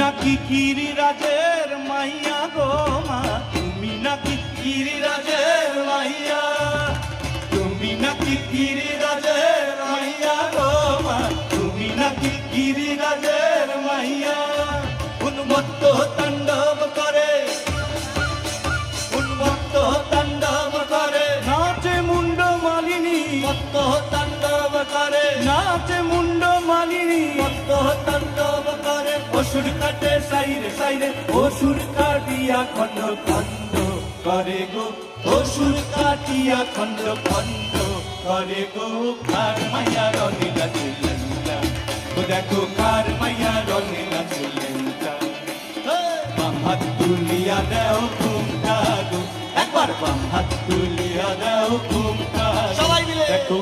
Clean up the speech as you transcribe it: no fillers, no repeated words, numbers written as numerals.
নাকি গিরিরাজের মাইয়া গো মা, তুমি নাকি গিরিরাজের মাইয়া, তুমি নাকি গিরিরাজের মাইয়া গো মা, তুমি নাকি গিরিরাজের মাইয়া। উন্মত্ত তাণ্ডব করে, উন্মত্ত তাণ্ডব করে, নাচে মুন্ড মালিনী, মত্ত তাণ্ডব করে, নাচে মুন্ড মালিনী, মত্ত তাণ্ডব করে। অসুর কাটে সাইরে সাইরে, অসুর কাটিয়া খন্ড খন্ড করে গো, অসুর কাটিয়া খন্ড খন্ড করে গো। কার মাইয়া রনিলা চুলেন্টা, ও দেখো কার মাইয়া রনিলা চুলেন্টা। বাম হাত তুলিয়া দেও ঘুমটা গো, একবার বাম হাত তুলিয়া দেও ঘুমটা, সবাই মিলে দেখো।